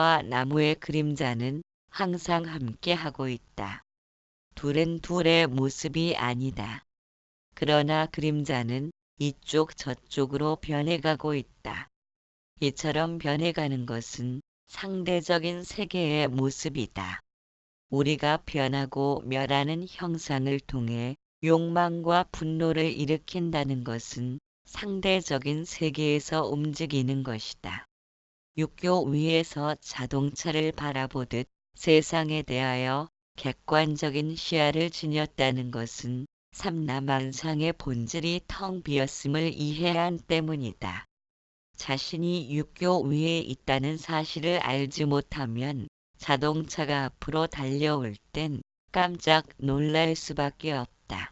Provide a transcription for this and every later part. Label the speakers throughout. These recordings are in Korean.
Speaker 1: 나무의 그림자는 항상 함께하고 있다. 둘은 둘의 모습이 아니다. 그러나 그림자는 이쪽 저쪽으로 변해가고 있다. 이처럼 변해가는 것은 상대적인 세계의 모습이다. 우리가 변하고 멸하는 형상을 통해 욕망과 분노를 일으킨다는 것은 상대적인 세계에서 움직이는 것이다. 육교 위에서 자동차를 바라보듯 세상에 대하여 객관적인 시야를 지녔다는 것은 삼라만상의 본질이 텅 비었음을 이해한 때문이다. 자신이 육교 위에 있다는 사실을 알지 못하면 자동차가 앞으로 달려올 땐 깜짝 놀랄 수밖에 없다.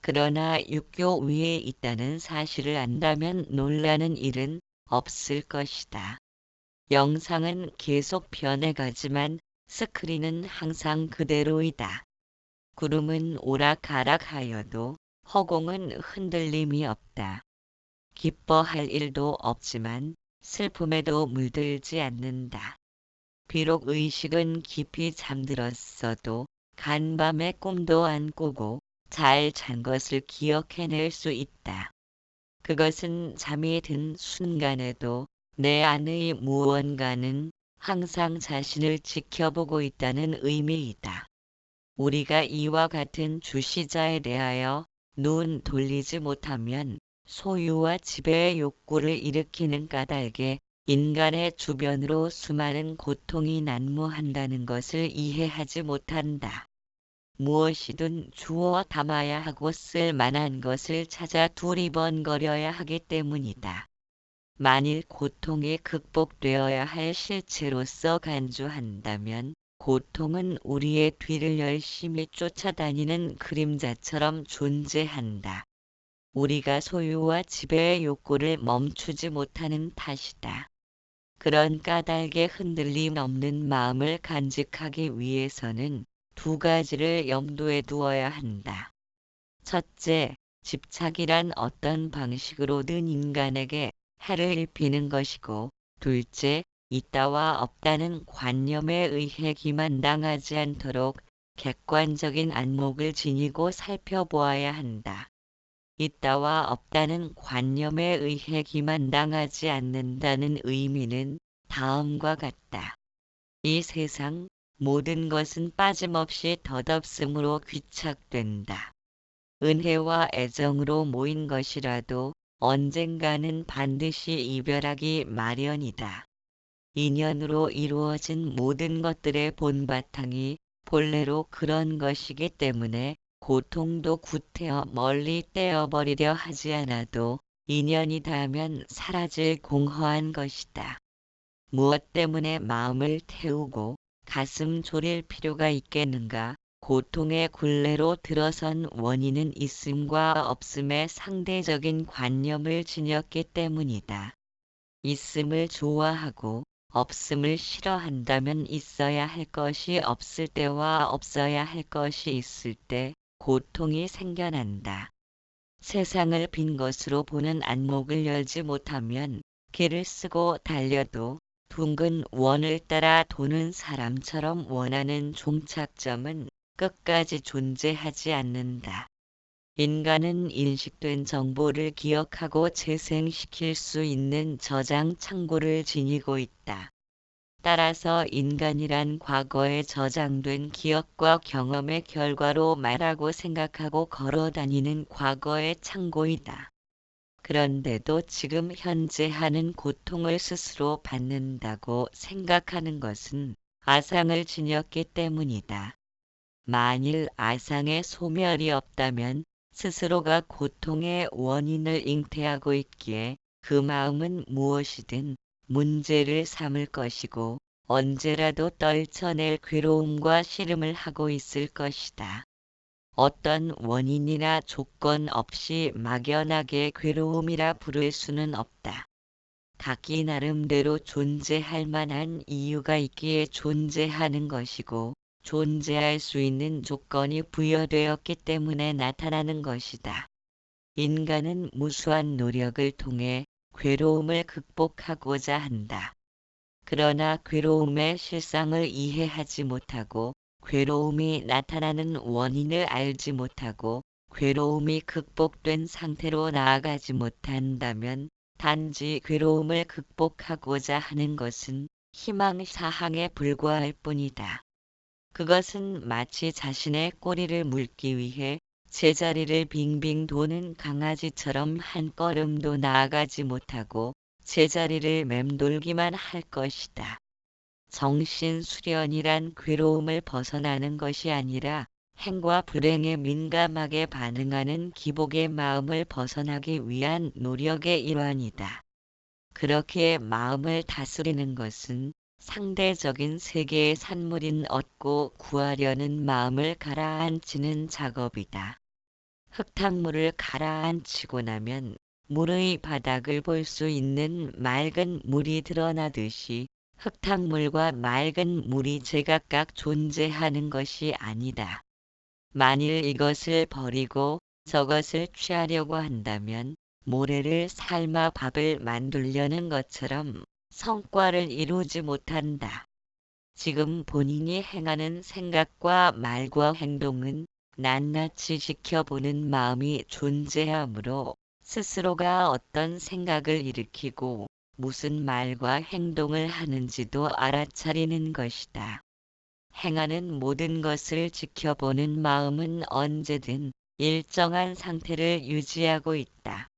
Speaker 1: 그러나 육교 위에 있다는 사실을 안다면 놀라는 일은 없을 것이다. 영상은 계속 변해가지만 스크린은 항상 그대로이다. 구름은 오락가락하여도 허공은 흔들림이 없다. 기뻐할 일도 없지만 슬픔에도 물들지 않는다. 비록 의식은 깊이 잠들었어도 간밤에 꿈도 안 꾸고 잘 잔 것을 기억해낼 수 있다. 그것은 잠이 든 순간에도 내 안의 무언가는 항상 자신을 지켜보고 있다는 의미이다. 우리가 이와 같은 주시자에 대하여 눈 돌리지 못하면 소유와 지배의 욕구를 일으키는 까닭에 인간의 주변으로 수많은 고통이 난무한다는 것을 이해하지 못한다. 무엇이든 주워 담아야 하고 쓸 만한 것을 찾아 두리번거려야 하기 때문이다. 만일 고통이 극복되어야 할 실체로서 간주한다면 고통은 우리의 뒤를 열심히 쫓아다니는 그림자처럼 존재한다. 우리가 소유와 지배의 욕구를 멈추지 못하는 탓이다. 그런 까닭에 흔들림 없는 마음을 간직하기 위해서는 두 가지를 염두에 두어야 한다. 첫째, 집착이란 어떤 방식으로든 인간에게 해를 입히는 것이고, 둘째, 있다와 없다는 관념에 의해 기만당하지 않도록 객관적인 안목을 지니고 살펴보아야 한다. 있다와 없다는 관념에 의해 기만당하지 않는다는 의미는 다음과 같다. 이 세상 모든 것은 빠짐없이 덧없음으로 귀착된다. 은혜와 애정으로 모인 것이라도 언젠가는 반드시 이별하기 마련이다. 인연으로 이루어진 모든 것들의 본바탕이 본래로 그런 것이기 때문에 고통도 구태여 멀리 떼어버리려 하지 않아도 인연이 닿으면 사라질 공허한 것이다. 무엇 때문에 마음을 태우고 가슴 졸일 필요가 있겠는가? 고통의 굴레로 들어선 원인은 있음과 없음의 상대적인 관념을 지녔기 때문이다. 있음을 좋아하고 없음을 싫어한다면 있어야 할 것이 없을 때와 없어야 할 것이 있을 때 고통이 생겨난다. 세상을 빈 것으로 보는 안목을 열지 못하면 길을 쓰고 달려도 둥근 원을 따라 도는 사람처럼 원하는 종착점은 끝까지 존재하지 않는다. 인간은 인식된 정보를 기억하고 재생시킬 수 있는 저장 창고를 지니고 있다. 따라서 인간이란 과거에 저장된 기억과 경험의 결과로 말하고 생각하고 걸어다니는 과거의 창고이다. 그런데도 지금 현재 하는 고통을 스스로 받는다고 생각하는 것은 아상을 지녔기 때문이다. 만일 아상의 소멸이 없다면 스스로가 고통의 원인을 잉태하고 있기에 그 마음은 무엇이든 문제를 삼을 것이고 언제라도 떨쳐낼 괴로움과 씨름을 하고 있을 것이다. 어떤 원인이나 조건 없이 막연하게 괴로움이라 부를 수는 없다. 각기 나름대로 존재할 만한 이유가 있기에 존재하는 것이고 존재할 수 있는 조건이 부여되었기 때문에 나타나는 것이다. 인간은 무수한 노력을 통해 괴로움을 극복하고자 한다. 그러나 괴로움의 실상을 이해하지 못하고 괴로움이 나타나는 원인을 알지 못하고 괴로움이 극복된 상태로 나아가지 못한다면 단지 괴로움을 극복하고자 하는 것은 희망사항에 불과할 뿐이다. 그것은 마치 자신의 꼬리를 물기 위해 제자리를 빙빙 도는 강아지처럼 한 걸음도 나아가지 못하고 제자리를 맴돌기만 할 것이다. 정신수련이란 괴로움을 벗어나는 것이 아니라 행과 불행에 민감하게 반응하는 기복의 마음을 벗어나기 위한 노력의 일환이다. 그렇게 마음을 다스리는 것은 상대적인 세계의 산물인 얻고 구하려는 마음을 가라앉히는 작업이다. 흙탕물을 가라앉히고 나면 물의 바닥을 볼 수 있는 맑은 물이 드러나듯이 흙탕물과 맑은 물이 제각각 존재하는 것이 아니다. 만일 이것을 버리고 저것을 취하려고 한다면 모래를 삶아 밥을 만들려는 것처럼 성과를 이루지 못한다. 지금 본인이 행하는 생각과 말과 행동은 낱낱이 지켜보는 마음이 존재하므로 스스로가 어떤 생각을 일으키고 무슨 말과 행동을 하는지도 알아차리는 것이다. 행하는 모든 것을 지켜보는 마음은 언제든 일정한 상태를 유지하고 있다.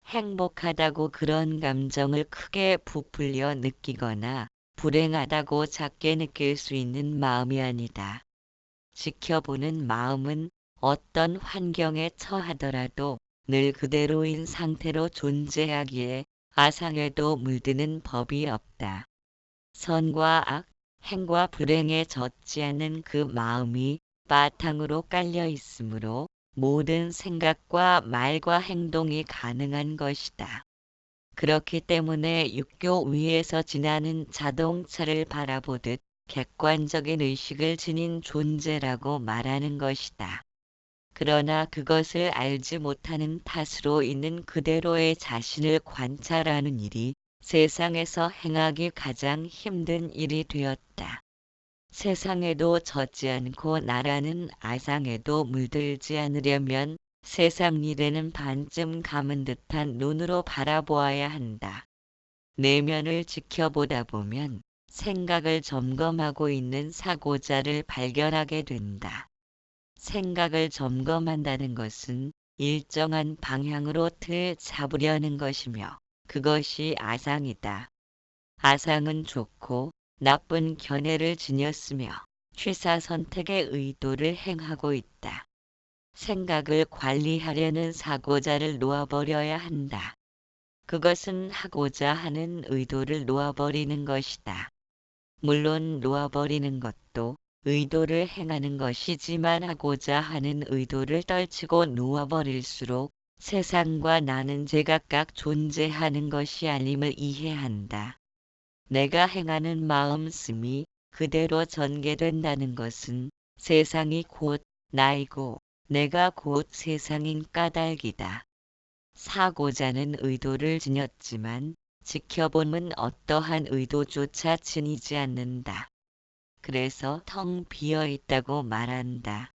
Speaker 1: 행복하다고 그런 감정을 크게 부풀려 느끼거나 불행하다고 작게 느낄 수 있는 마음이 아니다. 지켜보는 마음은 어떤 환경에 처하더라도 늘 그대로인 상태로 존재하기에 아상에도 물드는 법이 없다. 선과 악, 행과 불행에 젖지 않는 그 마음이 바탕으로 깔려 있으므로 모든 생각과 말과 행동이 가능한 것이다. 그렇기 때문에 육교 위에서 지나는 자동차를 바라보듯 객관적인 의식을 지닌 존재라고 말하는 것이다. 그러나 그것을 알지 못하는 탓으로 있는 그대로의 자신을 관찰하는 일이 세상에서 행하기 가장 힘든 일이 되었다. 세상에도 젖지 않고 나라는 아상에도 물들지 않으려면 세상 일에는 반쯤 감은 듯한 눈으로 바라보아야 한다. 내면을 지켜보다 보면 생각을 점검하고 있는 사고자를 발견하게 된다. 생각을 점검한다는 것은 일정한 방향으로 틀 잡으려는 것이며 그것이 아상이다. 아상은 좋고 나쁜 견해를 지녔으며 취사 선택의 의도를 행하고 있다. 생각을 관리하려는 사고자를 놓아버려야 한다. 그것은 하고자 하는 의도를 놓아버리는 것이다. 물론 놓아버리는 것도 의도를 행하는 것이지만 하고자 하는 의도를 떨치고 놓아버릴수록 세상과 나는 제각각 존재하는 것이 아님을 이해한다. 내가 행하는 마음씀이 그대로 전개된다는 것은 세상이 곧 나이고 내가 곧 세상인 까닭이다. 사고자는 의도를 지녔지만 지켜봄은 어떠한 의도조차 지니지 않는다. 그래서 텅 비어 있다고 말한다.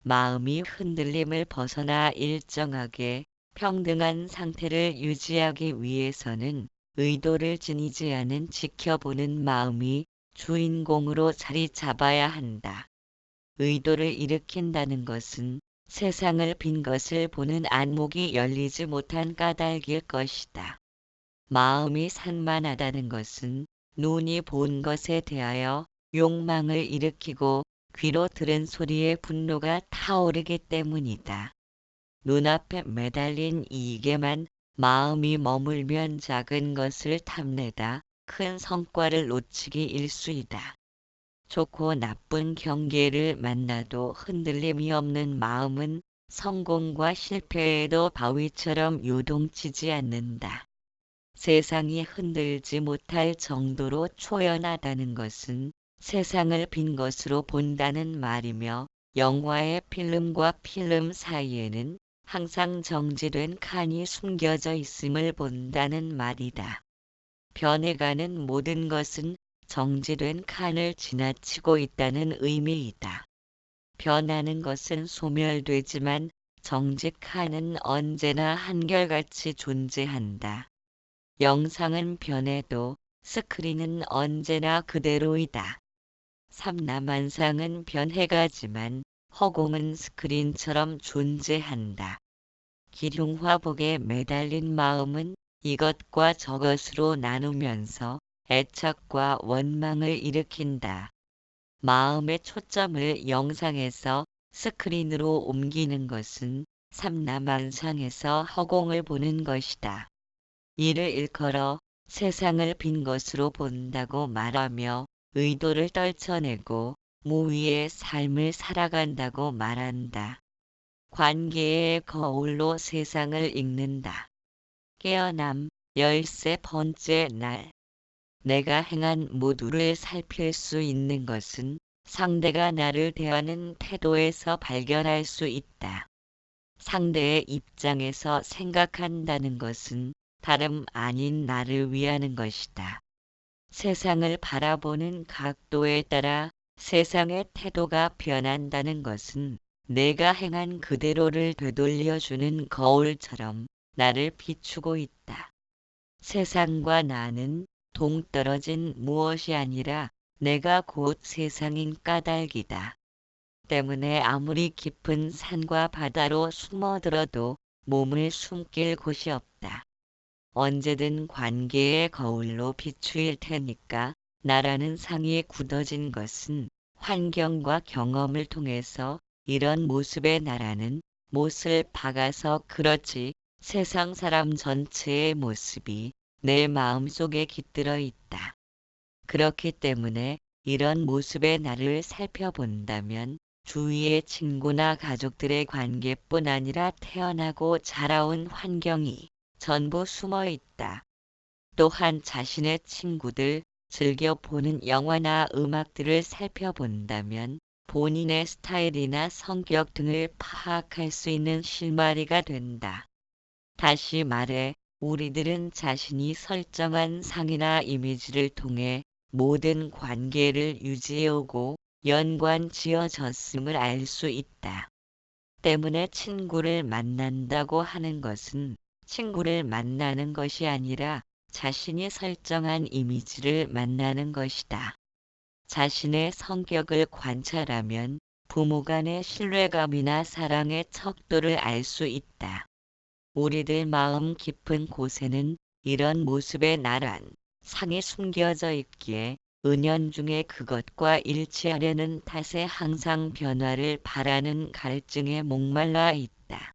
Speaker 1: 마음이 흔들림을 벗어나 일정하게 평등한 상태를 유지하기 위해서는 의도를 지니지 않은 지켜보는 마음이 주인공으로 자리 잡아야 한다. 의도를 일으킨다는 것은 세상을 빈 것을 보는 안목이 열리지 못한 까닭일 것이다. 마음이 산만하다는 것은 눈이 본 것에 대하여 욕망을 일으키고 귀로 들은 소리에 분노가 타오르기 때문이다. 눈앞에 매달린 이익에만 마음이 머물면 작은 것을 탐내다 큰 성과를 놓치기 일쑤이다. 좋고 나쁜 경계를 만나도 흔들림이 없는 마음은 성공과 실패에도 바위처럼 요동치지 않는다. 세상이 흔들지 못할 정도로 초연하다는 것은 세상을 빈 것으로 본다는 말이며 영화의 필름과 필름 사이에는 항상 정지된 칸이 숨겨져 있음을 본다는 말이다. 변해가는 모든 것은 정지된 칸을 지나치고 있다는 의미이다. 변하는 것은 소멸되지만 정직 칸은 언제나 한결같이 존재한다. 영상은 변해도 스크린은 언제나 그대로이다. 삼라만상은 변해가지만 허공은 스크린처럼 존재한다. 기륭화복에 매달린 마음은 이것과 저것으로 나누면서 애착과 원망을 일으킨다. 마음의 초점을 영상에서 스크린으로 옮기는 것은 삼라만상에서 허공을 보는 것이다. 이를 일컬어 세상을 빈 것으로 본다고 말하며 의도를 떨쳐내고 무위의 삶을 살아간다고 말한다. 관계의 거울로 세상을 읽는다. 깨어남 13번째 날. 내가 행한 모두를 살필 수 있는 것은 상대가 나를 대하는 태도에서 발견할 수 있다. 상대의 입장에서 생각한다는 것은 다름 아닌 나를 위하는 것이다. 세상을 바라보는 각도에 따라 세상의 태도가 변한다는 것은 내가 행한 그대로를 되돌려주는 거울처럼 나를 비추고 있다. 세상과 나는 동떨어진 무엇이 아니라 내가 곧 세상인 까닭이다. 때문에 아무리 깊은 산과 바다로 숨어들어도 몸을 숨길 곳이 없다. 언제든 관계의 거울로 비추일 테니까 나라는 상이 굳어진 것은 환경과 경험을 통해서 이런 모습의 나라는 못을 박아서 그렇지 세상 사람 전체의 모습이 내 마음속에 깃들어 있다. 그렇기 때문에 이런 모습의 나를 살펴본다면 주위의 친구나 가족들의 관계뿐 아니라 태어나고 자라온 환경이 전부 숨어 있다. 또한 자신의 친구들, 즐겨보는 영화나 음악들을 살펴본다면 본인의 스타일이나 성격 등을 파악할 수 있는 실마리가 된다. 다시 말해, 우리들은 자신이 설정한 상이나 이미지를 통해 모든 관계를 유지해오고 연관 지어졌음을 알 수 있다. 때문에 친구를 만난다고 하는 것은 친구를 만나는 것이 아니라 자신이 설정한 이미지를 만나는 것이다. 자신의 성격을 관찰하면 부모 간의 신뢰감이나 사랑의 척도를 알 수 있다. 우리들 마음 깊은 곳에는 이런 모습의 나란 상이 숨겨져 있기에 은연중에 그것과 일치하려는 탓에 항상 변화를 바라는 갈증에 목말라 있다.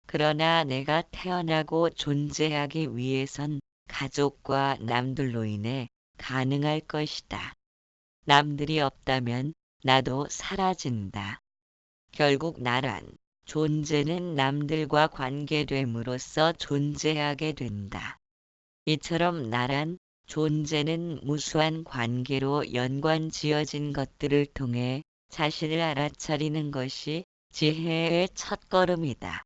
Speaker 1: 그러나 내가 태어나고 존재하기 위해선 가족과 남들로 인해 가능할 것이다. 남들이 없다면 나도 사라진다. 결국 나란 존재는 남들과 관계됨으로써 존재하게 된다. 이처럼 나란 존재는 무수한 관계로 연관 지어진 것들을 통해 자신을 알아차리는 것이 지혜의 첫걸음이다.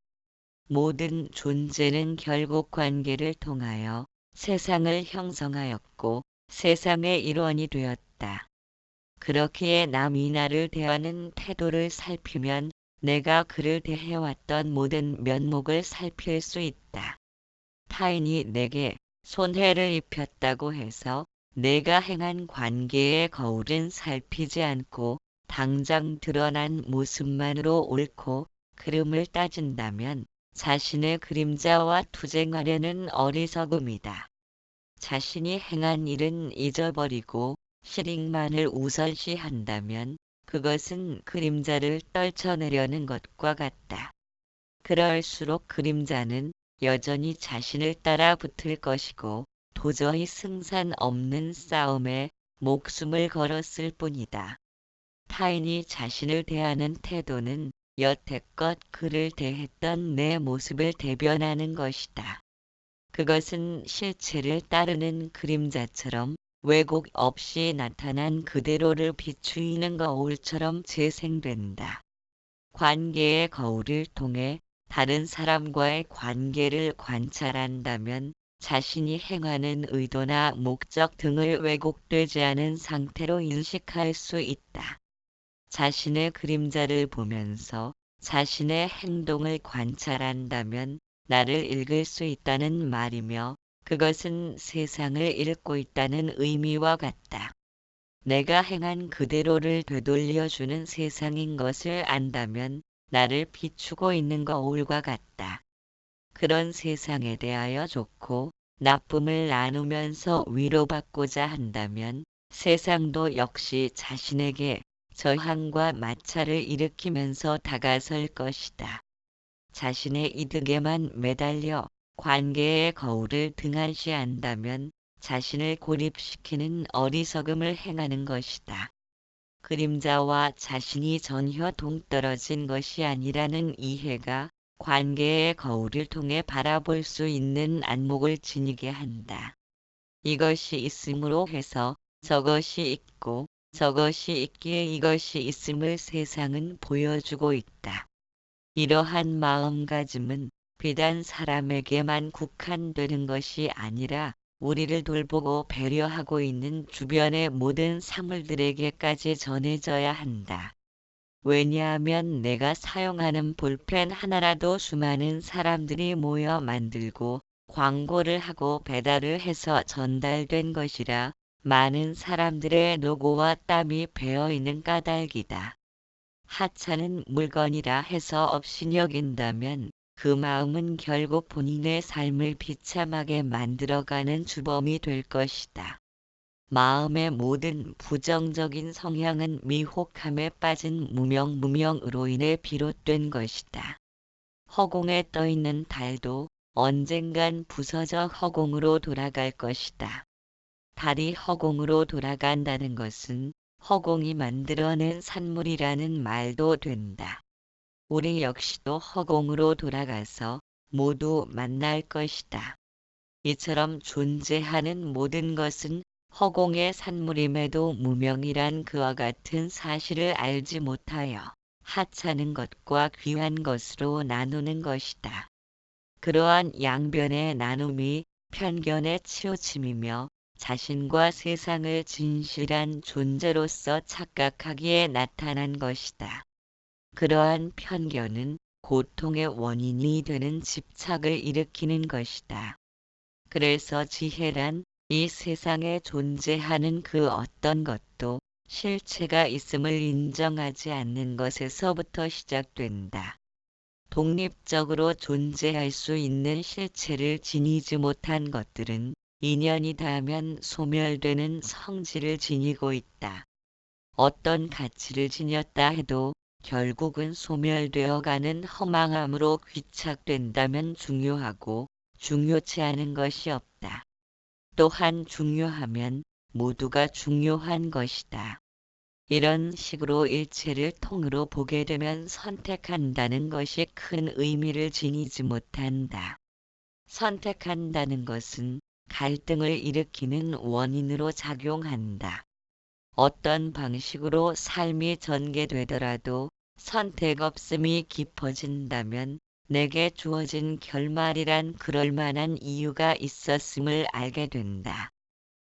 Speaker 1: 모든 존재는 결국 관계를 통하여 세상을 형성하였고 세상의 일원이 되었다. 그렇기에 남이 나를 대하는 태도를 살피면 내가 그를 대해왔던 모든 면목을 살필 수 있다. 타인이 내게 손해를 입혔다고 해서 내가 행한 관계의 거울은 살피지 않고 당장 드러난 모습만으로 옳고 그름을 따진다면 자신의 그림자와 투쟁하려는 어리석음이다. 자신이 행한 일은 잊어버리고 실익만을 우선시한다면 그것은 그림자를 떨쳐내려는 것과 같다. 그럴수록 그림자는 여전히 자신을 따라 붙을 것이고 도저히 승산 없는 싸움에 목숨을 걸었을 뿐이다. 타인이 자신을 대하는 태도는 여태껏 그를 대했던 내 모습을 대변하는 것이다. 그것은 실체를 따르는 그림자처럼 왜곡 없이 나타난 그대로를 비추이는 거울처럼 재생된다. 관계의 거울을 통해 다른 사람과의 관계를 관찰한다면 자신이 행하는 의도나 목적 등을 왜곡되지 않은 상태로 인식할 수 있다. 자신의 그림자를 보면서 자신의 행동을 관찰한다면 나를 읽을 수 있다는 말이며 그것은 세상을 읽고 있다는 의미와 같다. 내가 행한 그대로를 되돌려주는 세상인 것을 안다면 나를 비추고 있는 거울과 같다. 그런 세상에 대하여 좋고 나쁨을 나누면서 위로받고자 한다면 세상도 역시 자신에게 저항과 마찰을 일으키면서 다가설 것이다. 자신의 이득에만 매달려 관계의 거울을 등한시한다면 자신을 고립시키는 어리석음을 행하는 것이다. 그림자와 자신이 전혀 동떨어진 것이 아니라는 이해가 관계의 거울을 통해 바라볼 수 있는 안목을 지니게 한다. 이것이 있음으로 해서 저것이 있고 저것이 있기에 이것이 있음을 세상은 보여주고 있다. 이러한 마음가짐은 비단 사람에게만 국한되는 것이 아니라 우리를 돌보고 배려하고 있는 주변의 모든 사물들에게까지 전해져야 한다. 왜냐하면 내가 사용하는 볼펜 하나라도 수많은 사람들이 모여 만들고 광고를 하고 배달을 해서 전달된 것이라 많은 사람들의 노고와 땀이 배어있는 까닭이다. 하찮은 물건이라 해서 없이 여긴다면 그 마음은 결국 본인의 삶을 비참하게 만들어가는 주범이 될 것이다. 마음의 모든 부정적인 성향은 미혹함에 빠진 무명으로 인해 비롯된 것이다. 허공에 떠있는 달도 언젠간 부서져 허공으로 돌아갈 것이다. 달이 허공으로 돌아간다는 것은 허공이 만들어낸 산물이라는 말도 된다. 우리 역시도 허공으로 돌아가서 모두 만날 것이다. 이처럼 존재하는 모든 것은 허공의 산물임에도 무명이란 그와 같은 사실을 알지 못하여 하찮은 것과 귀한 것으로 나누는 것이다. 그러한 양변의 나눔이 편견의 치우침이며 자신과 세상을 진실한 존재로서 착각하기에 나타난 것이다. 그러한 편견은 고통의 원인이 되는 집착을 일으키는 것이다. 그래서 지혜란 이 세상에 존재하는 그 어떤 것도 실체가 있음을 인정하지 않는 것에서부터 시작된다. 독립적으로 존재할 수 있는 실체를 지니지 못한 것들은 인연이 닿으면 소멸되는 성질을 지니고 있다. 어떤 가치를 지녔다 해도 결국은 소멸되어가는 허망함으로 귀착된다면 중요하고 중요치 않은 것이 없다. 또한 중요하면 모두가 중요한 것이다. 이런 식으로 일체를 통으로 보게 되면 선택한다는 것이 큰 의미를 지니지 못한다. 선택한다는 것은 갈등을 일으키는 원인으로 작용한다. 어떤 방식으로 삶이 전개되더라도 선택 없음이 깊어진다면 내게 주어진 결말이란 그럴 만한 이유가 있었음을 알게 된다.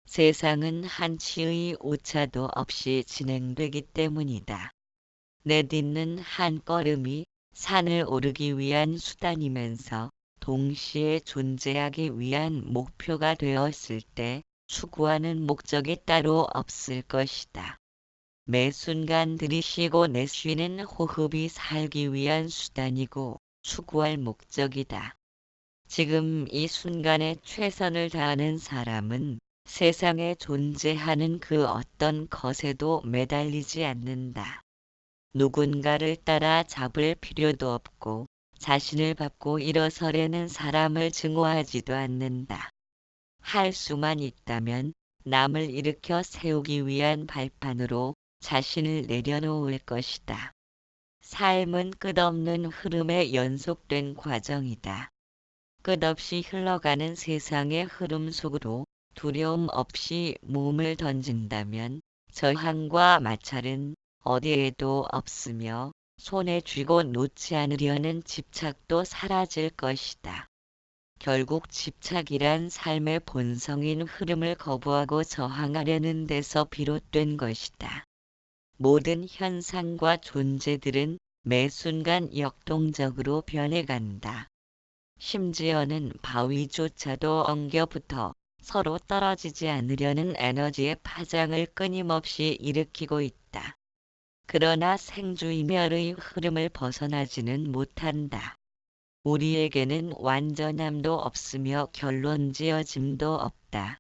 Speaker 1: 세상은 한치의 오차도 없이 진행되기 때문이다. 내딛는 한 걸음이 산을 오르기 위한 수단이면서 동시에 존재하기 위한 목표가 되었을 때 추구하는 목적이 따로 없을 것이다. 매 순간 들이쉬고 내쉬는 호흡이 살기 위한 수단이고 추구할 목적이다. 지금 이 순간에 최선을 다하는 사람은 세상에 존재하는 그 어떤 것에도 매달리지 않는다. 누군가를 따라 잡을 필요도 없고 자신을 밟고 일어서려는 사람을 증오하지도 않는다. 할 수만 있다면 남을 일으켜 세우기 위한 발판으로 자신을 내려놓을 것이다. 삶은 끝없는 흐름의 연속된 과정이다. 끝없이 흘러가는 세상의 흐름 속으로 두려움 없이 몸을 던진다면 저항과 마찰은 어디에도 없으며 손에 쥐고 놓지 않으려는 집착도 사라질 것이다. 결국 집착이란 삶의 본성인 흐름을 거부하고 저항하려는 데서 비롯된 것이다. 모든 현상과 존재들은 매 순간 역동적으로 변해간다. 심지어는 바위조차도 엉겨붙어 서로 떨어지지 않으려는 에너지의 파장을 끊임없이 일으키고 있다. 그러나 생주이멸의 흐름을 벗어나지는 못한다. 우리에게는 완전함도 없으며 결론지어짐도 없다.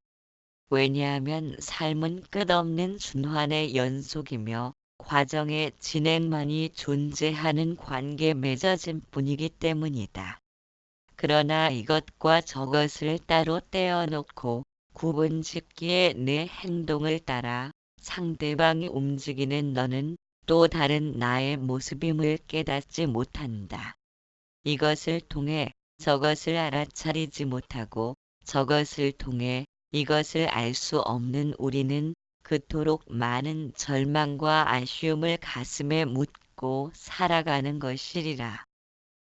Speaker 1: 왜냐하면 삶은 끝없는循環의 연속이며 과정의 진행만이 존재하는 관계 맺어짐 뿐이기 때문이다. 그러나 이것과 저것을 따로 떼어놓고 구분짓기에 내 행동을 따라 상대방이 움직이는 너는 또 다른 나의 모습임을 깨닫지 못한다. 이것을 통해 저것을 알아차리지 못하고 저것을 통해 이것을 알 수 없는 우리는 그토록 많은 절망과 아쉬움을 가슴에 묻고 살아가는 것이리라.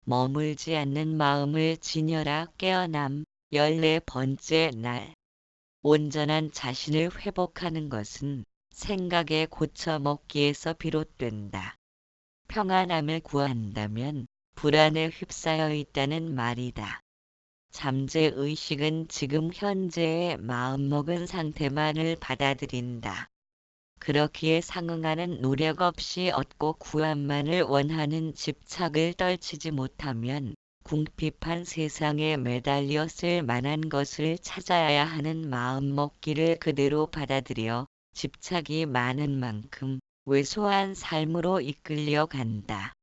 Speaker 1: 머물지 않는 마음을 지녀라 깨어남 14번째 날. 온전한 자신을 회복하는 것은 생각의 고쳐먹기에서 비롯된다. 평안함을 구한다면 불안에 휩싸여 있다는 말이다. 잠재의식은 지금 현재의 마음먹은 상태만을 받아들인다. 그렇기에 상응하는 노력 없이 얻고 구함만을 원하는 집착을 떨치지 못하면 궁핍한 세상에 매달려 쓸 만한 것을 찾아야 하는 마음먹기를 그대로 받아들여 집착이 많은 만큼 왜소한 삶으로 이끌려 간다.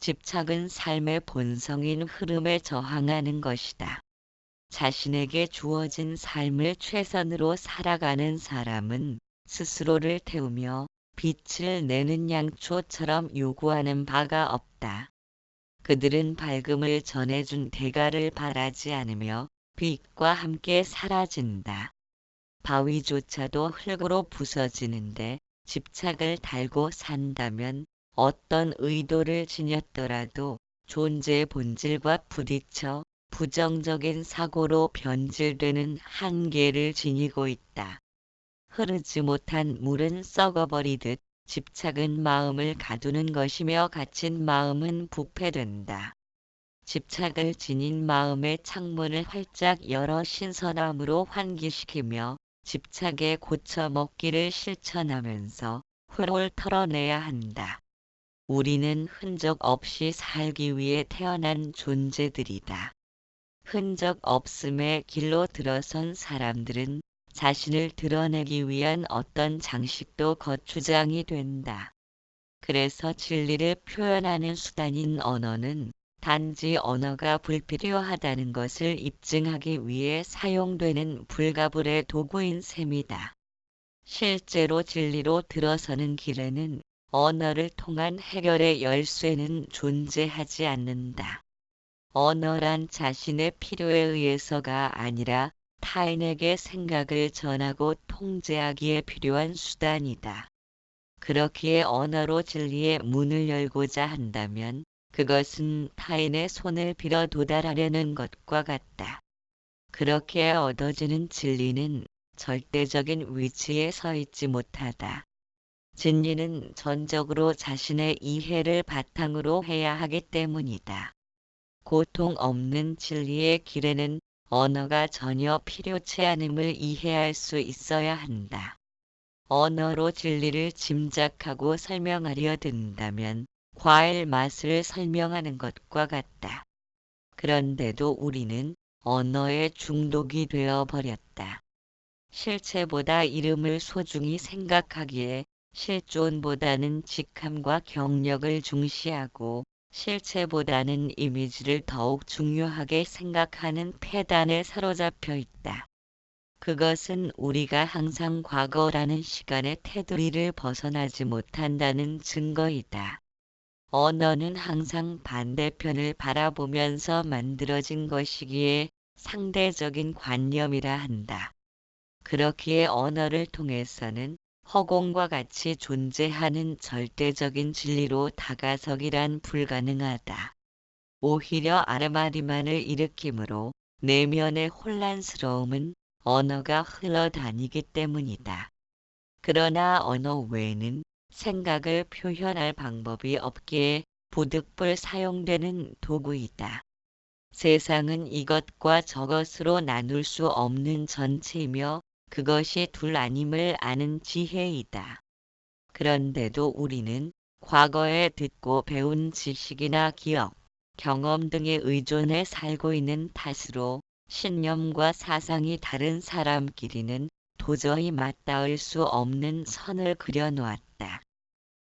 Speaker 1: 집착은 삶의 본성인 흐름에 저항하는 것이다. 자신에게 주어진 삶을 최선으로 살아가는 사람은 스스로를 태우며 빛을 내는 양초처럼 요구하는 바가 없다. 그들은 밝음을 전해준 대가를 바라지 않으며 빛과 함께 사라진다. 바위조차도 흙으로 부서지는데 집착을 달고 산다면 어떤 의도를 지녔더라도 존재의 본질과 부딪혀 부정적인 사고로 변질되는 한계를 지니고 있다. 흐르지 못한 물은 썩어버리듯 집착은 마음을 가두는 것이며 갇힌 마음은 부패된다. 집착을 지닌 마음의 창문을 활짝 열어 신선함으로 환기시키며 집착의 고쳐먹기를 실천하면서 훌훌 털어내야 한다. 우리는 흔적 없이 살기 위해 태어난 존재들이다. 흔적 없음의 길로 들어선 사람들은 자신을 드러내기 위한 어떤 장식도 거추장이 된다. 그래서 진리를 표현하는 수단인 언어는 단지 언어가 불필요하다는 것을 입증하기 위해 사용되는 불가불의 도구인 셈이다. 실제로 진리로 들어서는 길에는 언어를 통한 해결의 열쇠는 존재하지 않는다. 언어란 자신의 필요에 의해서가 아니라 타인에게 생각을 전하고 통제하기에 필요한 수단이다. 그렇기에 언어로 진리의 문을 열고자 한다면 그것은 타인의 손을 빌어 도달하려는 것과 같다. 그렇게 얻어지는 진리는 절대적인 위치에 서 있지 못하다. 진리는 전적으로 자신의 이해를 바탕으로 해야 하기 때문이다. 고통 없는 진리의 길에는 언어가 전혀 필요치 않음을 이해할 수 있어야 한다. 언어로 진리를 짐작하고 설명하려 든다면 과일 맛을 설명하는 것과 같다. 그런데도 우리는 언어에 중독이 되어 버렸다. 실체보다 이름을 소중히 생각하기에 실존보다는 직함과 경력을 중시하고 실체보다는 이미지를 더욱 중요하게 생각하는 폐단에 사로잡혀 있다. 그것은 우리가 항상 과거라는 시간의 테두리를 벗어나지 못한다는 증거이다. 언어는 항상 반대편을 바라보면서 만들어진 것이기에 상대적인 관념이라 한다. 그렇기에 언어를 통해서는 허공과 같이 존재하는 절대적인 진리로 다가서기란 불가능하다. 오히려 아르마리만을 일으키므로 내면의 혼란스러움은 언어가 흘러다니기 때문이다. 그러나 언어 외에는 생각을 표현할 방법이 없기에 부득불 사용되는 도구이다. 세상은 이것과 저것으로 나눌 수 없는 전체이며 그것이 둘 아님을 아는 지혜이다. 그런데도 우리는 과거에 듣고 배운 지식이나 기억, 경험 등에 의존해 살고 있는 탓으로 신념과 사상이 다른 사람끼리는 도저히 맞닿을 수 없는 선을 그려놓았다.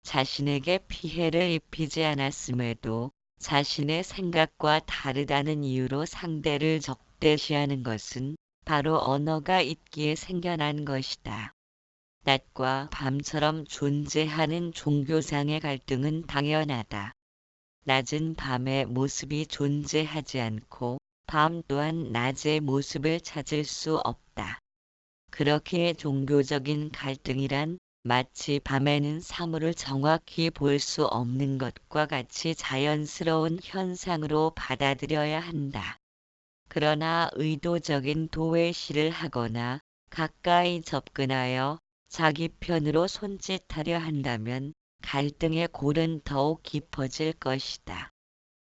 Speaker 1: 자신에게 피해를 입히지 않았음에도 자신의 생각과 다르다는 이유로 상대를 적대시하는 것은 바로 언어가 있기에 생겨난 것이다. 낮과 밤처럼 존재하는 종교상의 갈등은 당연하다. 낮은 밤의 모습이 존재하지 않고 밤 또한 낮의 모습을 찾을 수 없다. 그렇기에 종교적인 갈등이란 마치 밤에는 사물을 정확히 볼 수 없는 것과 같이 자연스러운 현상으로 받아들여야 한다. 그러나 의도적인 도외시를 하거나 가까이 접근하여 자기 편으로 손짓하려 한다면 갈등의 골은 더욱 깊어질 것이다.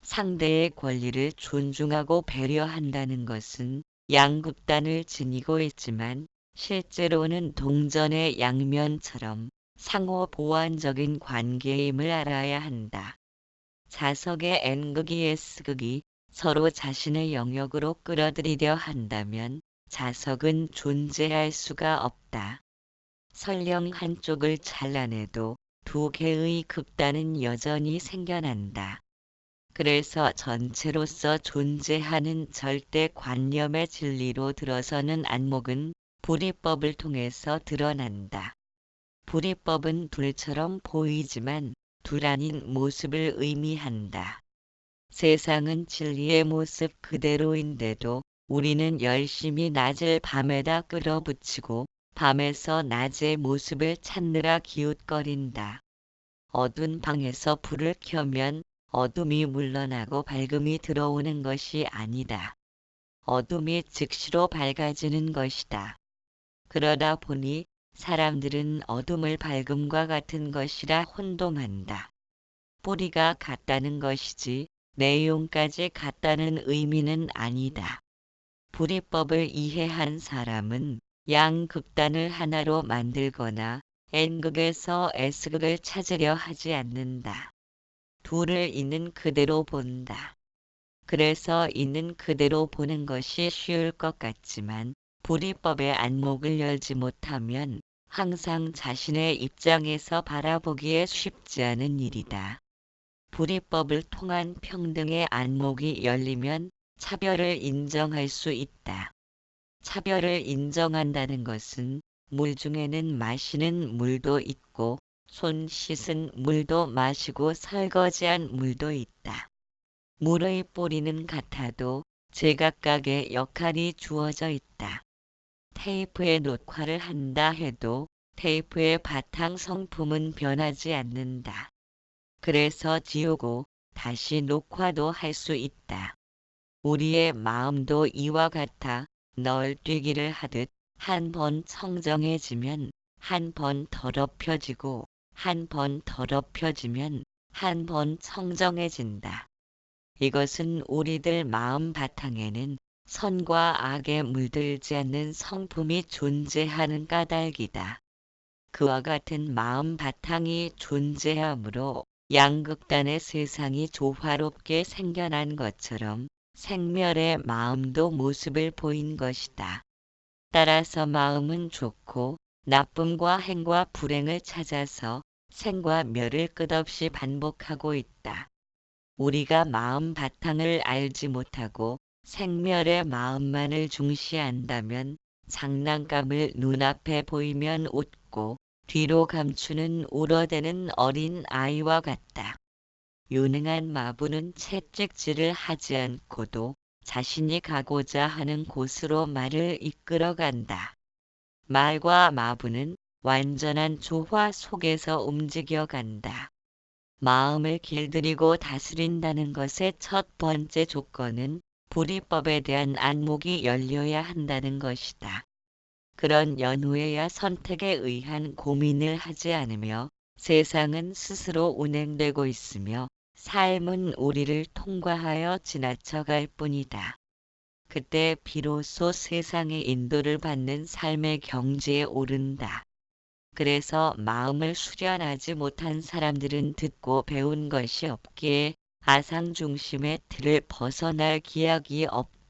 Speaker 1: 상대의 권리를 존중하고 배려한다는 것은 양극단을 지니고 있지만 실제로는 동전의 양면처럼 상호 보완적인 관계임을 알아야 한다. 자석의 N극이 S극이 서로 자신의 영역으로 끌어들이려 한다면 자석은 존재할 수가 없다. 설령 한쪽을 잘라내도 두 개의 극단은 여전히 생겨난다. 그래서 전체로서 존재하는 절대관념의 진리로 들어서는 안목은 불이법을 통해서 드러난다. 불이법은 둘처럼 보이지만 둘 아닌 모습을 의미한다. 세상은 진리의 모습 그대로인데도 우리는 열심히 낮을 밤에다 끌어붙이고 밤에서 낮의 모습을 찾느라 기웃거린다. 어두운 방에서 불을 켜면 어둠이 물러나고 밝음이 들어오는 것이 아니다. 어둠이 즉시로 밝아지는 것이다. 그러다 보니 사람들은 어둠을 밝음과 같은 것이라 혼동한다. 뿌리가 같다는 것이지 내용까지 같다는 의미는 아니다. 불이법을 이해한 사람은 양극단을 하나로 만들거나 N극에서 S극을 찾으려 하지 않는다. 둘을 있는 그대로 본다. 그래서 있는 그대로 보는 것이 쉬울 것 같지만 불이법의 안목을 열지 못하면 항상 자신의 입장에서 바라보기에 쉽지 않은 일이다. 불이법을 통한 평등의 안목이 열리면 차별을 인정할 수 있다. 차별을 인정한다는 것은 물 중에는 마시는 물도 있고 손 씻은 물도 마시고 설거지한 물도 있다. 물의 뿌리는 같아도 제각각의 역할이 주어져 있다. 테이프에 녹화를 한다 해도 테이프의 바탕 성품은 변하지 않는다. 그래서 지우고 다시 녹화도 할 수 있다. 우리의 마음도 이와 같아 널뛰기를 하듯 한 번 청정해지면 한 번 더럽혀지고 한 번 더럽혀지면 한 번 청정해진다. 이것은 우리들 마음 바탕에는 선과 악에 물들지 않는 성품이 존재하는 까닭이다. 그와 같은 마음 바탕이 존재하므로 양극단의 세상이 조화롭게 생겨난 것처럼 생멸의 마음도 모습을 보인 것이다. 따라서 마음은 좋고 나쁨과 행과 불행을 찾아서 생과 멸을 끝없이 반복하고 있다. 우리가 마음 바탕을 알지 못하고 생멸의 마음만을 중시한다면 장난감을 눈앞에 보이면 웃고 뒤로 감추는 울어대는 어린 아이와 같다. 유능한 마부는 채찍질을 하지 않고도 자신이 가고자 하는 곳으로 말을 이끌어간다. 말과 마부는 완전한 조화 속에서 움직여간다. 마음을 길들이고 다스린다는 것의 첫 번째 조건은 불이법에 대한 안목이 열려야 한다는 것이다. 그런 연후에야 선택에 의한 고민을 하지 않으며 세상은 스스로 운행되고 있으며 삶은 우리를 통과하여 지나쳐갈 뿐이다. 그때 비로소 세상의 인도를 받는 삶의 경지에 오른다. 그래서 마음을 수련하지 못한 사람들은 듣고 배운 것이 없기에 아상 중심의 틀을 벗어날 기약이 없다.